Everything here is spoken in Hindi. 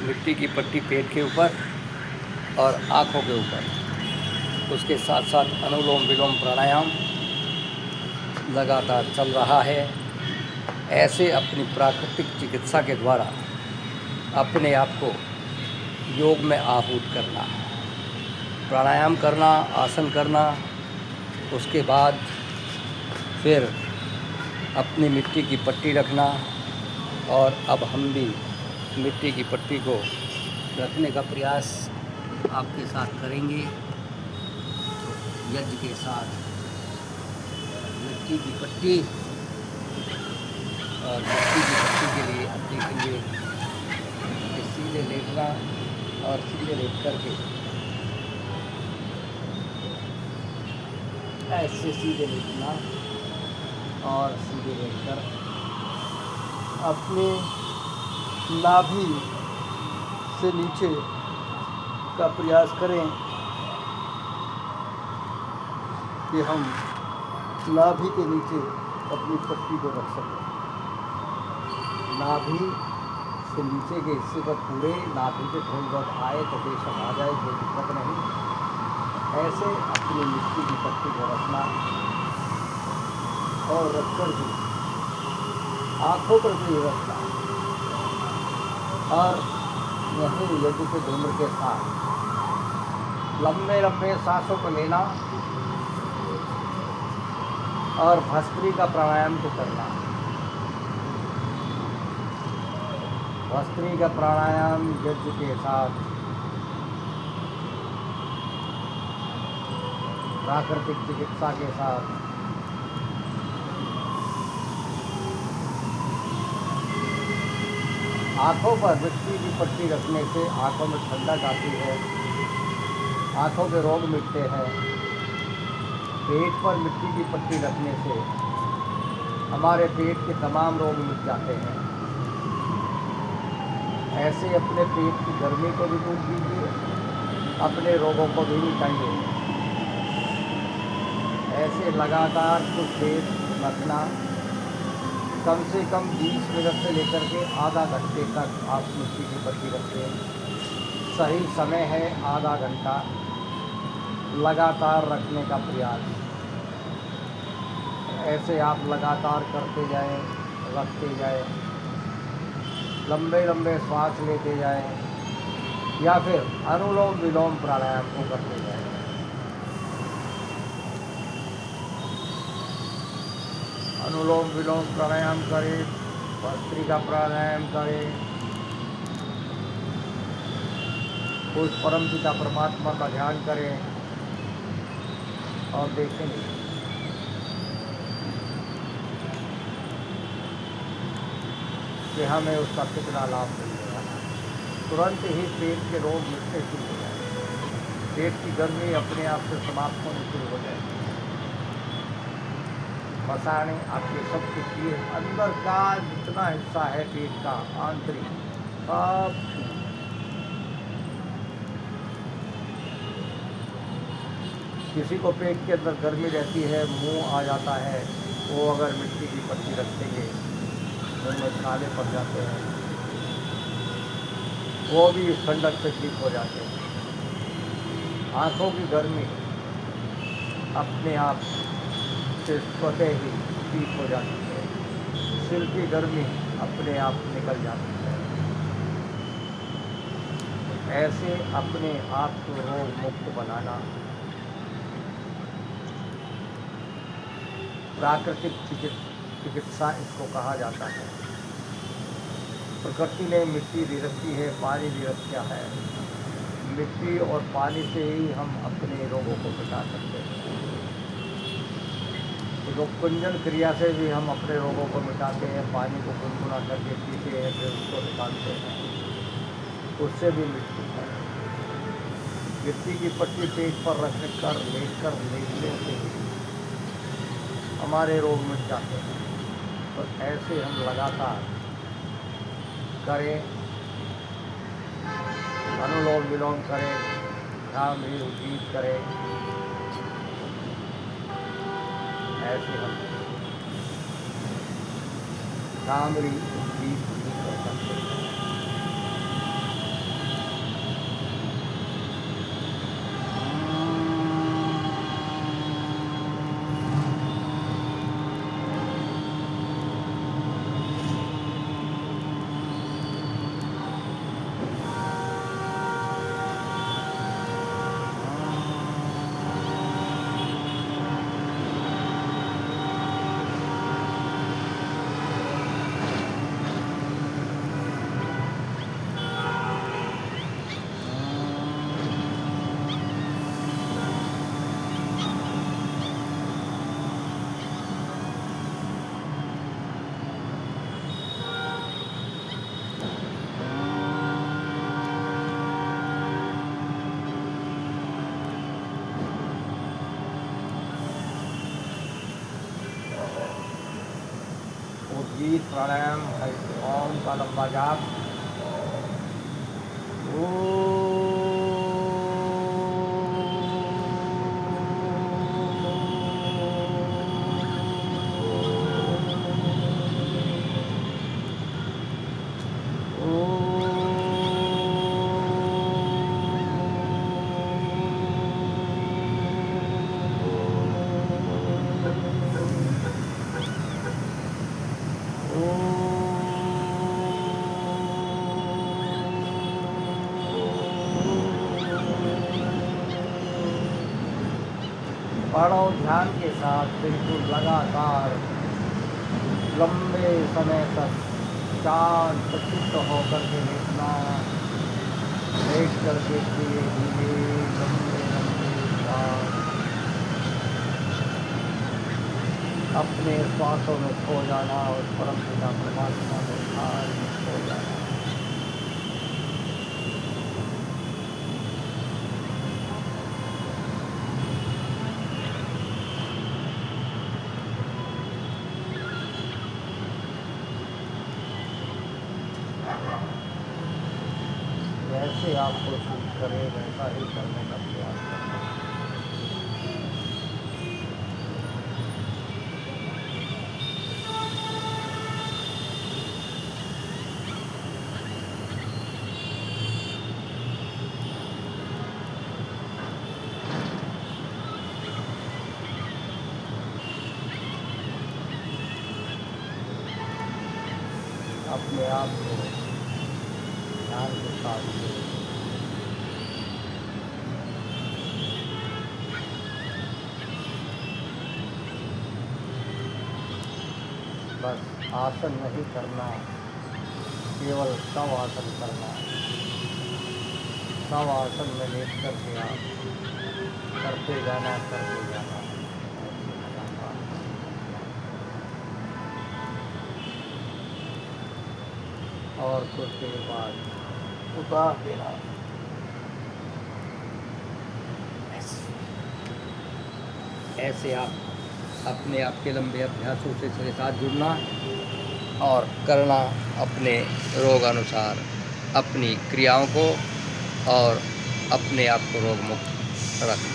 मिट्टी की पट्टी पेट के ऊपर और आँखों के ऊपर। उसके साथ साथ अनुलोम विलोम प्राणायाम लगातार चल रहा है। ऐसे अपनी प्राकृतिक चिकित्सा के द्वारा अपने आप को योग में आहूत करना, प्राणायाम करना, आसन करना, उसके बाद फिर अपनी मिट्टी की पट्टी रखना। और अब हम भी मिट्टी की पट्टी को रखने का प्रयास आपके साथ करेंगे। यज्ञ के साथ मिट्टी की पट्टी, और मिट्टी की पट्टी के लिए अब देखेंगे कि सीधे लेटना और सीधे लेट करके ऐसे सीधे लेटना और सीधे लेटकर अपने नाभि से नीचे का प्रयास करें कि हम नाभि के नीचे अपनी पट्टी को रख सकें। नाभि से नीचे के हिस्से पर पूरे नाभि पे थोड़ी बहुत आए तो बेशक आ जाए, कोई दिक्कत नहीं। ऐसे अपनी मिट्टी की पट्टी को रखना और रखकर भी आँखों पर भी रखना और यही यज्ञ के धूम्र के साथ लंबे लंबे सांसों को लेना और भस्त्री का प्राणायाम को करना। भस्त्री का प्राणायाम यज्ञ के साथ प्राकृतिक चिकित्सा के साथ आँखों पर मिट्टी की पट्टी रखने से आँखों में ठंडक आती है, आँखों के रोग मिटते हैं। पेट पर मिट्टी की पट्टी रखने से हमारे पेट के तमाम रोग मिट जाते हैं। ऐसे अपने पेट की गर्मी को भी दूर कीजिए, अपने रोगों को भी मिटाइए। ऐसे लगातार कुछ देर रखना, कम से कम 20 मिनट से लेकर के आधा घंटे तक आप मिट्टी की पट्टी रखें। सही समय है आधा घंटा लगातार रखने का प्रयास। ऐसे आप लगातार करते जाएं, रखते जाएं, लंबे लंबे श्वास लेते जाएं या फिर अनुलोम विलोम प्राणायाम को करते जाएं। अनुलोम विलोम प्राणायाम करें, भस्त्रिका प्राणायाम करें, उस परम पिता परमात्मा का ध्यान करें और देखेंगे कि हमें उसका कितना लाभ मिलेगा। तुरंत ही पेट के रोग मिटने शुरू हो जाए, पेट की गर्मी अपने आप से समाप्त होनी शुरू हो जाए। मसाने आपके सब कुछ ये अंदर का जितना हिस्सा है पेट का आंतरिक सब किसी को पेट के अंदर गर्मी रहती है, मुंह आ जाता है, वो अगर मिट्टी की पट्टी रखेंगे मुँह में छाले पड़ जाते हैं, वो भी इस ठंडक से ठीक हो जाते हैं। आँखों की गर्मी अपने आप से स्वतः ही ठीक हो जाती है, सिर की गर्मी अपने आप निकल जाती है। ऐसे अपने आप को रोग मुक्त बनाना प्राकृतिक चिकित्सा इसको कहा जाता है। प्रकृति ने मिट्टी दे रखी है, पानी दे रखा है। मिट्टी और पानी से ही हम अपने रोगों को मिटा सकते हैं। रोगकुंजन क्रिया से भी हम अपने रोगों को मिटाते हैं। पानी को गुनगुना करके पीते हैं, फिर उसको निकालते हैं, उससे भी मिटती है। मिट्टी की पट्टी पेट पर रखकर लेटकर लेटने से हमारे रोग मिट जाते हैं। तो ऐसे हम लगातार करें, अनुलोम विलोम करें, ध्यान भी उद्दीत करें। ऐसे हम भ्रामरी उद्दीत कर सकते हैं। वीर प्राणायाम है। ओम का लंबा जाप। पढ़ो ध्यान के साथ, बिल्कुल लगातार लंबे समय तक शांत चित्त होकर के लेटना। लेट करके धीरे धीरे लंबे लंबे सांस अपने श्वासों में खो जाना और परम पिता परमात्मा में ध्यान में खो जाना। जैसे आपको सूट करे वैसा ही करने का प्रयास करना। अपने आप को ध्यान के साथ बस आसन नहीं करना, केवल शव आसन करना। शव आसन में लेट करके आप करते जाना करते जाना। और कुछ देर बाद उतार देना। ऐसे आप अपने आप के लंबे अभ्यासों से साथ जुड़ना और करना अपने रोग अनुसार अपनी क्रियाओं को और अपने आप को रोग मुक्त रखना।